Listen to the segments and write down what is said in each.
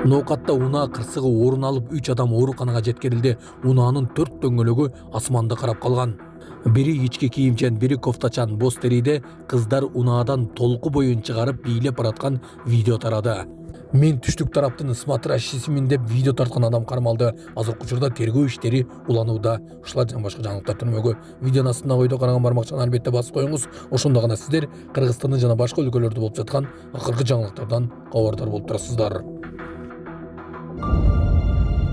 Ноокатта унаа кырсыгы орун алып 3 адам ооруканага жеткирилди. Унаанын 4 дөңгөлөгү асманда карап калган. Бири ички кийимчен, бири кофтачан боз териде кыздар унаадан толку боюн чыгарып бийлеп бараткан видео тарады. Мен түштүк тараптын смотрящийсимин деп видео тарткан адам кармалды. Азыркы учурда тергөө иштери уланууда. Ушулар жана башка жаңылыктар түрмөгө видеонун астына ойдо караган бармакчаны албетте басып коюңуз. Ошондо гана сиздер Кыргызстандын жана башка өлкөлөрдө болуп жаткан акыркы жаңылыктардан кабардар болуп турасыздар.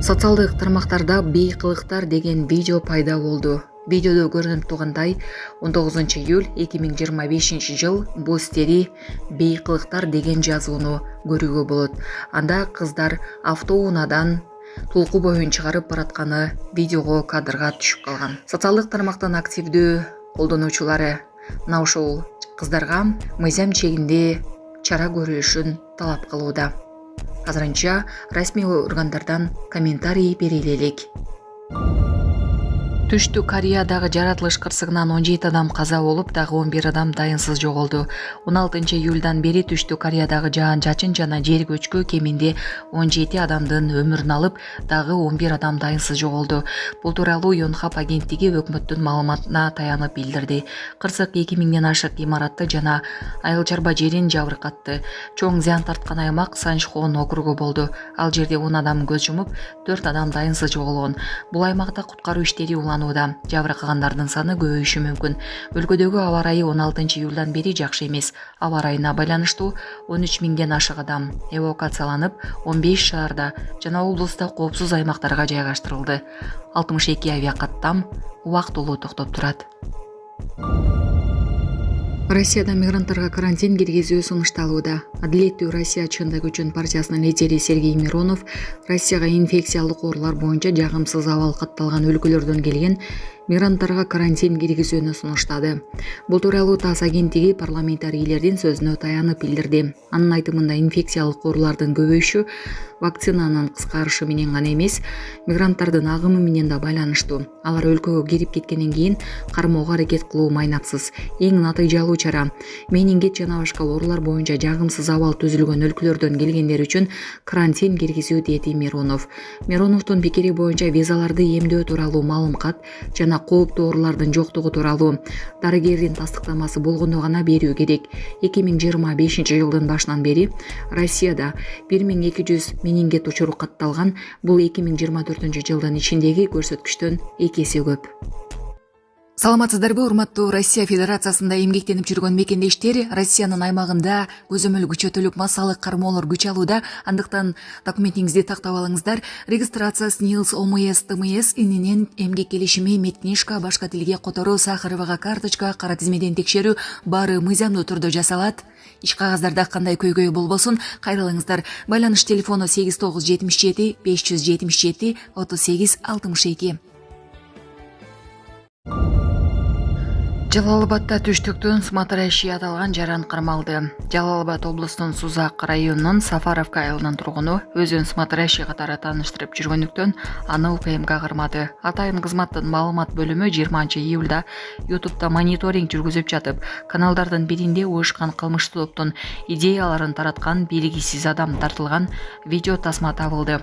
Социалдык тармактарда бейкылыктар деген видео пайда болду. Видеодо көрүнүп тургандай 19 июль 2025 жыл боз тери бейкылыктар деген жазууну көрүүгө болот. Анда кыздар автоунаадан толку боюн чыгарып баратканы видеого кадрга түшүп калган. Социалдык тармактын активдүү колдонуучулары мына ушул кыздарга мыйзам чегинде чара көрүлүшүн талап кылууда. Азырынча расмий органдардан комментарий бериле элек. Түштүк Кореядагы жаратылыш кырсыгынан 17 адам каза болуп, дагы 11 адам дайынсыз жоголду. 16 июлдан бери Түштүк Кореядагы жаан-чачын жана жер көчкү кеминде 17 адамдын өмүрүн алып, дагы 11 адам дайынсыз жоголду. Бул тууралуу Yonhap агенттиги өкмөттүн маалыматына таянып билдирди. Кырсык 2000ден ашык имаратты жана айыл чарба жерин жабыркатты. Чоң зыян тарткан аймак Санчхон округу болду. Ал жерде 10 адам көз жумуп, 4 адам дайынсыз жоголгон. Бул аймакта куткаруу иштери жабыркагандардын саны көбөйүшү мүмкүн. Өлкөдөгү аба ырайы 16 июлдан бери жакшы эмес. Аба ырайына байланыштуу 13 миңден ашык адам эвакуацияланып, 15 шаарда жана облуста коопсуз аймактарга жайгаштырылды. 62 авиакаттам убактылуу токтоп турат. Россияда мигранттарга карантин киргизүү сунушталууда. Адилеттүү Россия чында күчүн партиясынын лидери Сергей Миронов Россияга инфекциялык оорулар боюнча жагымсыз абал катталган өлкөлөрдөн келген мигранттарга карантин киргизүүнү сунуштады. Бул тууралуу ТАСС агенттиги парламентарийлердин сөзүнө таянып билдирди. Анын айтымында инфекциялык оорулардын көбөйүшү вакцинанын кыскарышы менен гана эмес, мигранттардын агымы менен да байланыштуу. Алар өлкөгө кирип кеткенден кийин кармоого аракет кылуу майнапсыз. Эң натыйжалуу чара менингит жана башка оорулар боюнча жагымсыз абал түзүлгөн өлкөлөрдөн келгендер үчүн карантин киргизүү, деди Миронов. Мироновдун пикири боюнча визаларды эмдөө тууралуу маалымат жана кооптуу оорулардын жоктугу тууралуу дарыгердин тастыктамасы болгондо гана берүү керек. 2025 жылдын башынан бери Россияда 1200 менингит учуру катталган. Бул 2024 жылдын ичиндеги көрсөткүчтөн 2 эсе көп. Саламатсыздарбы, урматтуу Россия Федерациясында эмгектенип жүргөн мекендештер? Россиянын аймагында көзөмөл күчөтүлүп, массалык кармоолор күч алууда. Андыктан документиңизди тактап алыңыздар. Регистрация СНИЛС, ОМС, ТМС ининен эмгек келишими, медкнижка, башка тилге которуу, сахаровага карточка, кара тизмеден текшерүү баары мыйзамдуу түрдө жасалат. Иш кагаздарда кандай көйгөй болбосун, кайрылыңыздар. Байланыш телефону 8977 577 38 62. Жалал-Абадта түштүктөн смотрящий аталган жаран кармалды. Жалал-Абад облусунун Сузак районунун Сафаровка айылынын тургуну өзүн смотрящий катары тааныштырып жүргөндүктөн аны УКМК кырмады. Атайын кызматтын маалымат бөлүмү 20 июлда YouTube'да мониторинг жүргүзүп жатып, каналдардын биринде уюшкан кылмыштуу топтун идеяларын тараткан белгисиз адам тартылган видео тасма табылды.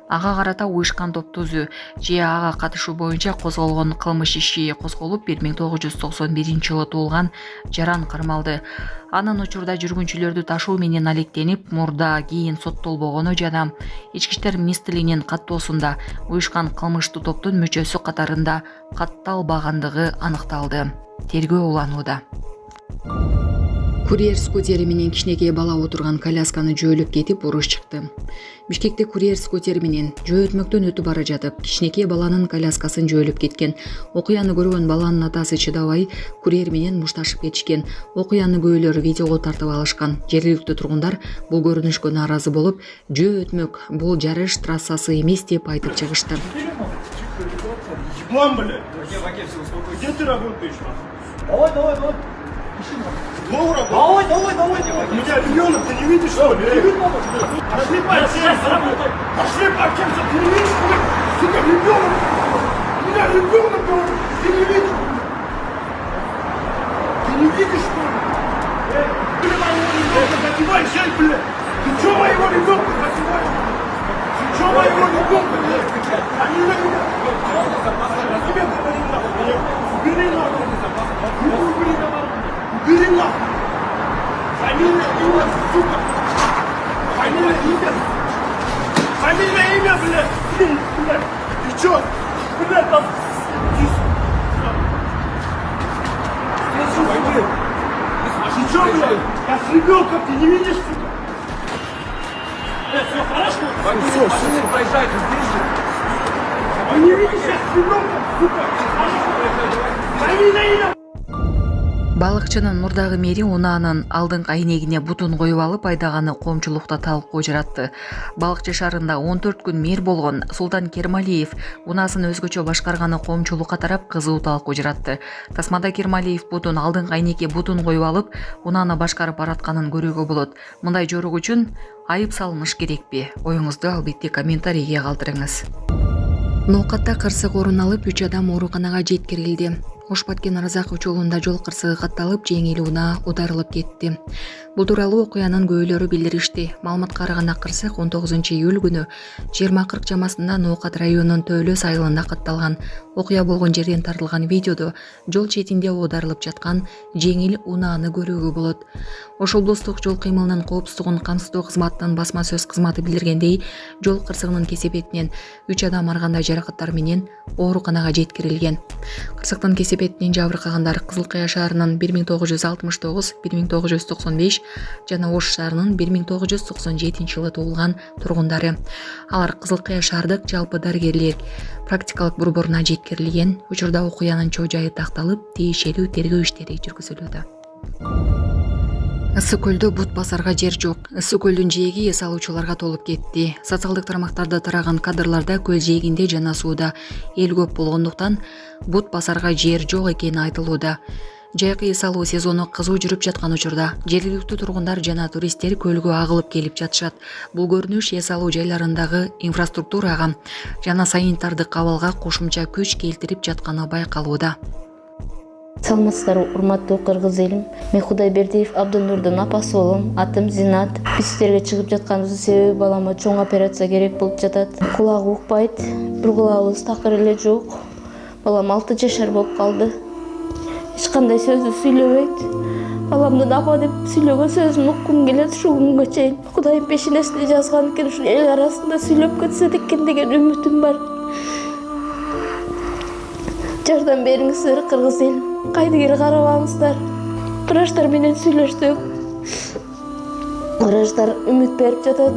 Ага карата уюшкан топтузу же ага катышуу боюнча козголгон кылмыш иши козголуп 1991 жылы туулган жаран кармалды. Анын учурда жүргүнчүлөрдү ташуу менен алектенип, мурда кийин соттолбогону жана ички иштер министрлигинин каттоосунда уюшкан кылмыштуу топтун мүчөсү катарында катталбагандыгы аныкталды. Тергөө уланууда. Курьер скутери менен кичинекей бала отурган колясканы жөөлөп кетип уруш чыкты. Бишкекте курьер скутер менен жөө өтмөктөн өтүп бара жатып, кичинекей баланын коляскасын жөөлөп кеткен. Окуяны көргөн баланын атасы чыдабай курьер менен мушташып кетишкен. Окуяны көбөлөр видеого тартып алышкан. Жергиликтүү тургундар бул көрүнүшкө нааразы болуп, жөө өтмөк бул жарыш трассасы эмес деп айтып чыгышты. Где ты работаешь? Давай. Давай. У меня ребенок, ты не видишь, что ли? Пошли по кем-то, ты не видишь, что ли? Сука, ребенок! У меня ребенок, ты не видишь? Ты не видишь, что ли? Ты моего ребенка задеваешь, блядь! Ты что моего ребенка задеваешь? Фамилия, имя, блядь. Ты чё? Блядь, там... Ты чё, блядь? Я с ребенком, ты не видишь, сука? Все хорошо? Все, проезжайте здесь же. Вы не видите, я с ребенком, сука? Фамилия, имя. Балыкчынын мурдагы мэри унаанын алдыңкы айнегине бутун коюп алып айдаганы коомчулукта талкуу жаратты. Балыкчы шаарында 14 күн мэр болгон Султан Кермалиев унаасын өзгөчө башкарганы коомчулукка тарап кызуу талкуу жаратты. Тасмада Кермалиев бутун алдыңкы айнекке бутун коюп алып, унааны башкарып баратканын көрүүгө болот. Мындай жорук үчүн айып салыныш керекпи? Оюңузду албетте комментарийге калтырыңыз. Ноокатта кырсык орун алып, 3 адам ооруканага жеткирилди. Ошпаткен Аразак учулунда жол кырсыгы катталып, жеңил унаа аударылып кетти. Бул тууралуу окуянын көөлөрү билдиришти. Маалыматка караганда кырсык 19 июль күнү 20:40 чамасында Ноокат районунун Төөлөс айылында катталган. Окуя болгон жерден тартылган видеодо жол четинде аударылып жаткан жеңил унааны көрүүгө болот. Ош облустук жол кыймылынын коопсуздугун камсыздоо кызматынын басма сөз кызматы билдиргендей, жол кырсыгынын кесепетинен 3 адам ар кандай жаракаттар менен ооруканага жеткирилген. Кырсыктын кесепетинен жабыркагандар Кызыл Кая шаарынын 1969, 1995 жана Ош шаарынын 1997 жылы туулган тургундары. Алар Кызыл Кая шаардык жалпы дарыгерлер практикалык борборуна жеткирилген. Учурда окуянын чоо жайы такталып, тиешелүү тергөө иштери жүргүзүлүүдө. Ысык көлдө бут басарга жер жок. Ысык көлдүн жээги эс алуучуларга толуп кетти. Социалдык тармактарда тараган кадрларда көл жээгинде жана сууда эл көп болгондуктан бут басарга жер жок экени айтылууда. Жайкы эс алуу сезону кызуу жүрүп жаткан учурда жергиликтүү тургундар жана туристтер көлгө агылып келип жатышат. Бул көрүнүш эс алуу жайларындагы инфраструктурага жана санитардык абалга кошумча күч келтирип жатканы байкалууда. Саламатсыздар, урматтуу кыргыз элим. Мен Кудайбердиев Абдынурдун апасы болом. Атым Зинат. Биз сиздерге чыгып жатканыбыздын себеби балама чоң операция керек болуп жатат. Кулагы укпайт, бир кулагыбыз такыр эле жок. Балам 6 жашар болуп калды. Эч кандай сөздү сүйлөбөйт. Баламдын апа деп сүйлөгөн сөзүн уккум келет ушул күнгө чейин. Кудайым пешенесине жазган экен, ушул эл арасында сүйлөп кетсе экен деген үмүтүм бар. Жардам бериңиздер кыргыз элим. Кайдыгер карабаңыздар. Врачтар менен сүйлөштүк. Врачтар үмүт берип жатат.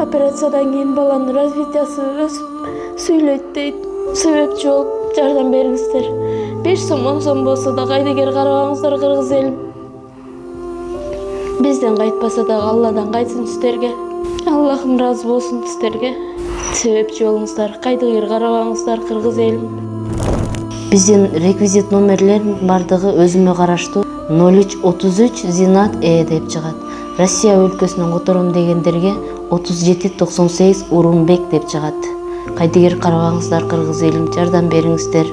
Операциядан кийин баланын развитиясы өсүп сүйлөйт дейт. Себеп жок, жардам бериңиздер. 5 сом 10 сом болсо да кайдыгер карабаңыздар кыргыз элим. Бизден кайтпаса да Алладан кайтсын сиздерге. Аллахым разы болсун сиздерге. Себеп жолуңуздар, кайдыгер карабаңыздар кыргыз элим. Биздин реквизит номерлерин бардыгы өзүмө караштуу 0333 Зинат деп чыгат. Россия өлкөсүнөн котором дегендерге 3798 Урунбек деп чыгат. Кайдыгер карабаңыздар кыргыз элим, жардам бериңиздер.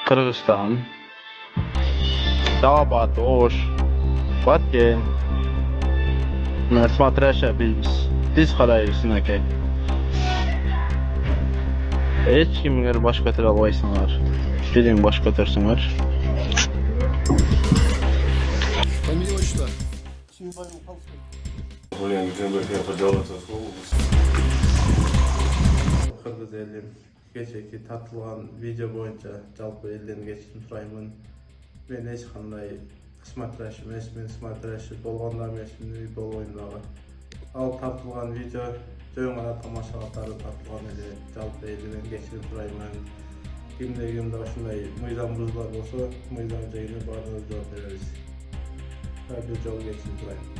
Kırgızistan, Dağbat, Oş, Batken, смотрящая biz қарайсың әке. Hiç kimler baş götür albaysınlar, birinin baş götürsünler. Kırgız elim geçeki tartılgan video boyunca жалпы elden geçtim surayman. Men hiç qanday qismatlaş emas, men qismatlaş bolganda emas, men bolgoyndaga. Al tartılgan video joyuna tamaşaları tartılgan ele жалпы elden geçtim surayman. Kimde uşunday mıydan buzlar bolsa, mıydan joyuna barını жооп беребиз. Radyo жол geçtim surayman.